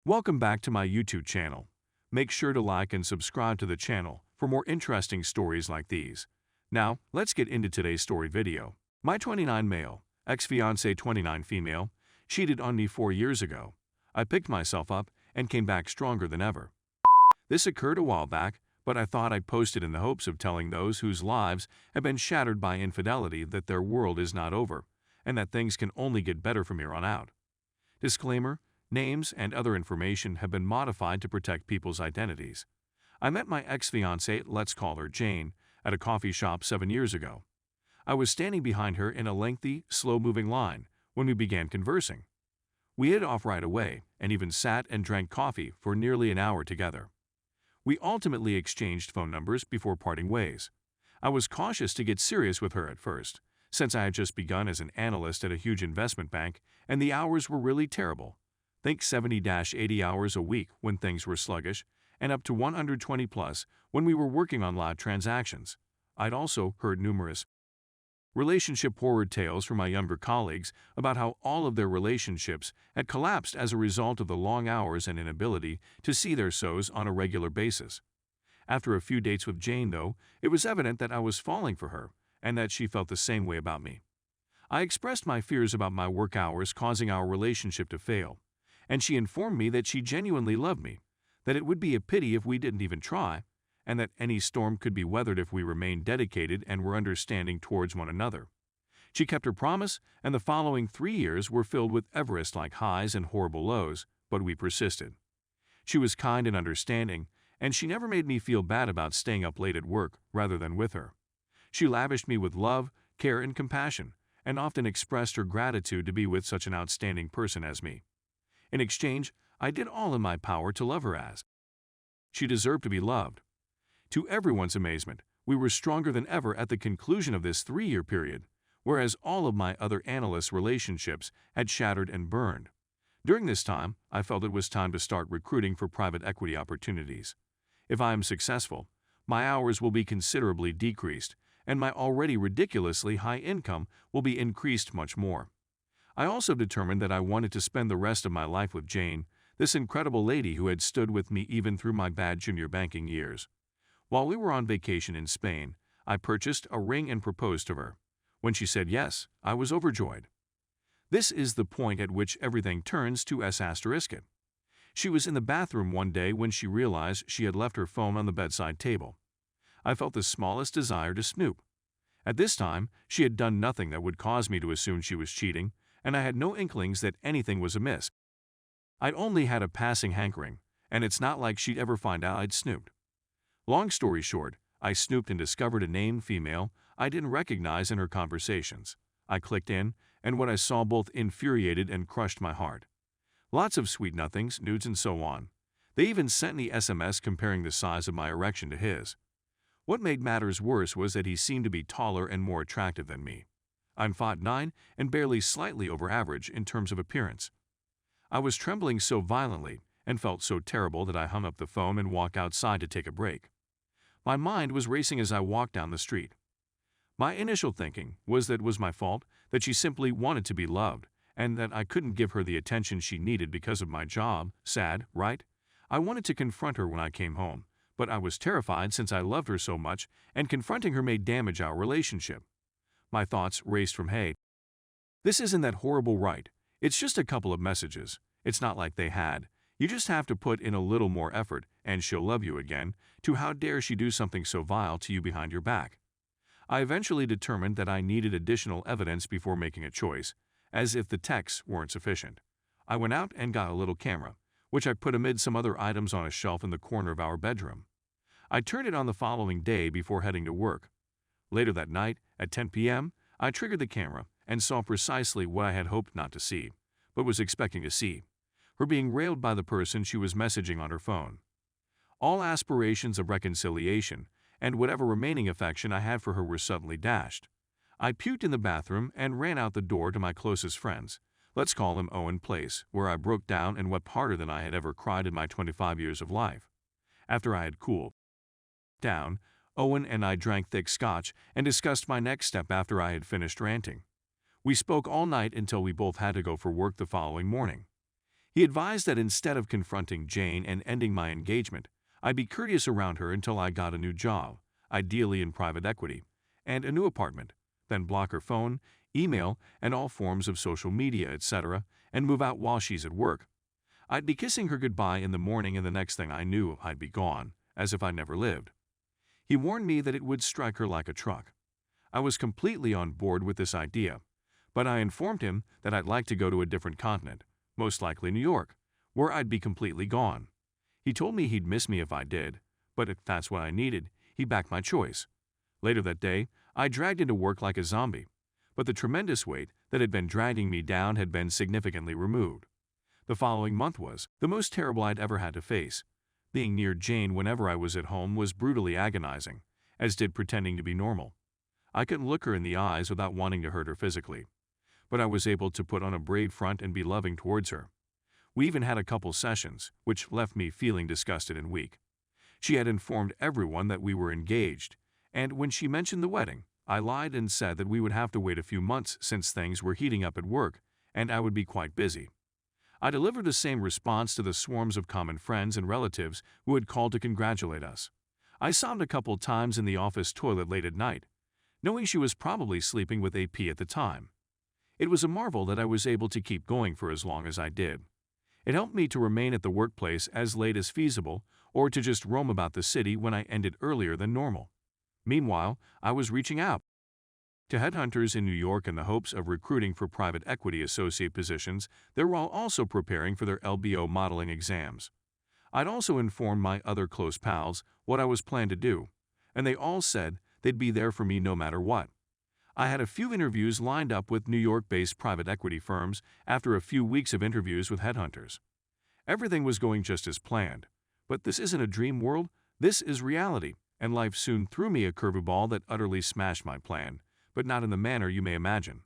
Welcome back to my YouTube channel. Make sure to like and subscribe to the channel for more interesting stories like these. Now, let's get into today's story video. My 29 male, ex-fiancé 29 female, cheated on me 4 years ago. I picked myself up and came back stronger than ever. This occurred a while back, but I thought I'd post it in the hopes of telling those whose lives have been shattered by infidelity that their world is not over, and that things can only get better from here on out. Disclaimer: names and other information have been modified to protect people's identities. I met my ex-fiancée, let's call her Jane, at a coffee shop 7 years ago. I was standing behind her in a lengthy, slow-moving line when we began conversing. We hit it off right away and even sat and drank coffee for nearly an hour together. We ultimately exchanged phone numbers before parting ways. I was cautious to get serious with her at first, since I had just begun as an analyst at a huge investment bank and the hours were really terrible. Think 70-80 hours a week when things were sluggish, and up to 120 plus when we were working on live transactions. I'd also heard numerous relationship horror tales from my younger colleagues about how all of their relationships had collapsed as a result of the long hours and inability to see their so's on a regular basis. After a few dates with Jane, though, it was evident that I was falling for her and that she felt the same way about me. I expressed my fears about my work hours causing our relationship to fail, and she informed me that she genuinely loved me, that it would be a pity if we didn't even try, and that any storm could be weathered if we remained dedicated and were understanding towards one another. She kept her promise, and the following 3 years were filled with Everest-like highs and horrible lows, but we persisted. She was kind and understanding, and she never made me feel bad about staying up late at work rather than with her. She lavished me with love, care, and compassion, and often expressed her gratitude to be with such an outstanding person as me. In exchange, I did all in my power to love her as she deserved to be loved. To everyone's amazement, we were stronger than ever at the conclusion of this 3-year period, whereas all of my other analyst relationships had shattered and burned. During this time, I felt it was time to start recruiting for private equity opportunities. If I am successful, my hours will be considerably decreased, and my already ridiculously high income will be increased much more. I also determined that I wanted to spend the rest of my life with Jane, this incredible lady who had stood with me even through my bad junior banking years. While we were on vacation in Spain, I purchased a ring and proposed to her. When she said yes, I was overjoyed. This is the point at which everything turns to **. She was in the bathroom one day when she realized she had left her phone on the bedside table. I felt the smallest desire to snoop. At this time, she had done nothing that would cause me to assume she was cheating, and I had no inklings that anything was amiss. I'd only had a passing hankering, and it's not like she'd ever find out I'd snooped. Long story short, I snooped and discovered a named female I didn't recognize in her conversations. I clicked in, and what I saw both infuriated and crushed my heart. Lots of sweet nothings, nudes, and so on. They even sent me SMS comparing the size of my erection to his. What made matters worse was that he seemed to be taller and more attractive than me. I'm 5'9" and barely slightly over average in terms of appearance. I was trembling so violently and felt so terrible that I hung up the phone and walked outside to take a break. My mind was racing as I walked down the street. My initial thinking was that it was my fault, that she simply wanted to be loved, and that I couldn't give her the attention she needed because of my job. Sad, right? I wanted to confront her when I came home, but I was terrified since I loved her so much, and confronting her may damage our relationship. My thoughts raced from, hey, this isn't that horrible, right? It's just a couple of messages. It's not like they had. You just have to put in a little more effort, and she'll love you again, to how dare she do something so vile to you behind your back. I eventually determined that I needed additional evidence before making a choice, as if the texts weren't sufficient. I went out and got a little camera, which I put amid some other items on a shelf in the corner of our bedroom. I turned it on the following day before heading to work. Later that night, at 10 p.m., I triggered the camera and saw precisely what I had hoped not to see, but was expecting to see: her being railed by the person she was messaging on her phone. All aspirations of reconciliation and whatever remaining affection I had for her were suddenly dashed. I puked in the bathroom and ran out the door to my closest friends, let's call him Owen Place, where I broke down and wept harder than I had ever cried in my 25 years of life. After I had cooled down, Owen and I drank thick scotch and discussed my next step after I had finished ranting. We spoke all night until we both had to go for work the following morning. He advised that instead of confronting Jane and ending my engagement, I'd be courteous around her until I got a new job, ideally in private equity, and a new apartment, then block her phone, email, and all forms of social media, etc., and move out while she's at work. I'd be kissing her goodbye in the morning, and the next thing I knew, I'd be gone, as if I never lived. He warned me that it would strike her like a truck. I was completely on board with this idea, but I informed him that I'd like to go to a different continent, most likely New York, where I'd be completely gone. He told me he'd miss me if I did, but if that's what I needed, he backed my choice. Later that day, I dragged into work like a zombie, but the tremendous weight that had been dragging me down had been significantly removed. The following month was the most terrible I'd ever had to face. Being near Jane whenever I was at home was brutally agonizing, as did pretending to be normal. I couldn't look her in the eyes without wanting to hurt her physically, but I was able to put on a brave front and be loving towards her. We even had a couple sessions, which left me feeling disgusted and weak. She had informed everyone that we were engaged, and when she mentioned the wedding, I lied and said that we would have to wait a few months since things were heating up at work and I would be quite busy. I delivered the same response to the swarms of common friends and relatives who had called to congratulate us. I sobbed a couple times in the office toilet late at night, knowing she was probably sleeping with AP at the time. It was a marvel that I was able to keep going for as long as I did. It helped me to remain at the workplace as late as feasible or to just roam about the city when I ended earlier than normal. Meanwhile, I was reaching out to headhunters in New York in the hopes of recruiting for private equity associate positions there while also preparing for their LBO modeling exams. I'd also informed my other close pals what I was planning to do, and they all said they'd be there for me no matter what. I had a few interviews lined up with New York-based private equity firms after a few weeks of interviews with headhunters. Everything was going just as planned, but this isn't a dream world, this is reality, and life soon threw me a curveball that utterly smashed my plan, but not in the manner you may imagine.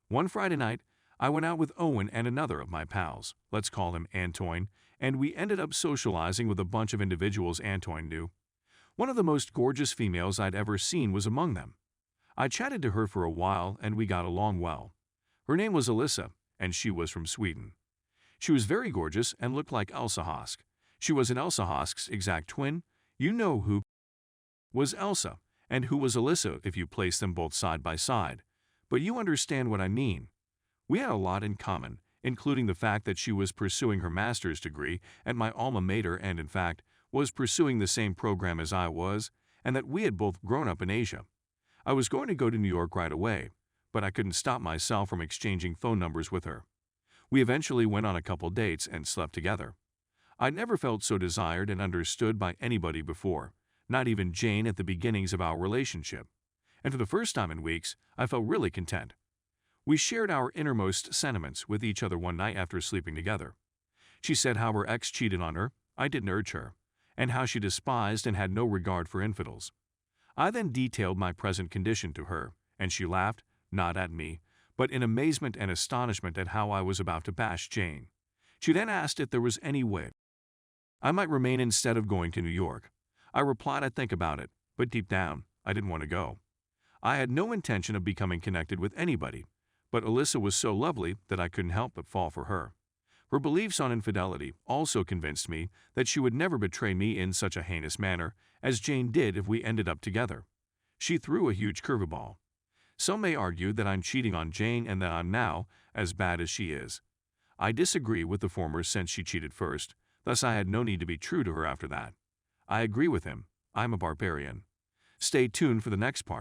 One Friday night, I went out with Owen and another of my pals, let's call him Antoine, and we ended up socializing with a bunch of individuals Antoine knew. One of the most gorgeous females I'd ever seen was among them. I chatted to her for a while and we got along well. Her name was Alyssa, and she was from Sweden. She was very gorgeous and looked like Elsa Hosk. She was an Elsa Hosk's exact twin. You know who was Elsa and who was Alyssa if you place them both side by side, but you understand what I mean. We had a lot in common, including the fact that she was pursuing her master's degree at my alma mater and, in fact, was pursuing the same program as I was, and that we had both grown up in Asia. I was going to go to New York right away, but I couldn't stop myself from exchanging phone numbers with her. We eventually went on a couple dates and slept together. I'd never felt so desired and understood by anybody before, not even Jane at the beginnings of our relationship. And for the first time in weeks, I felt really content. We shared our innermost sentiments with each other one night after sleeping together. She said how her ex cheated on her, I didn't urge her, and how she despised and had no regard for infidels. I then detailed my present condition to her, and she laughed, not at me, but in amazement and astonishment at how I was about to bash Jane. She then asked if there was any way I might remain instead of going to New York. I replied I'd think about it, but deep down, I didn't want to go. I had no intention of becoming connected with anybody, but Alyssa was so lovely that I couldn't help but fall for her. Her beliefs on infidelity also convinced me that she would never betray me in such a heinous manner as Jane did if we ended up together. She threw a huge curveball. Some may argue that I'm cheating on Jane and that I'm now as bad as she is. I disagree with the former since she cheated first, thus I had no need to be true to her after that. I agree with him. I'm a barbarian. Stay tuned for the next part.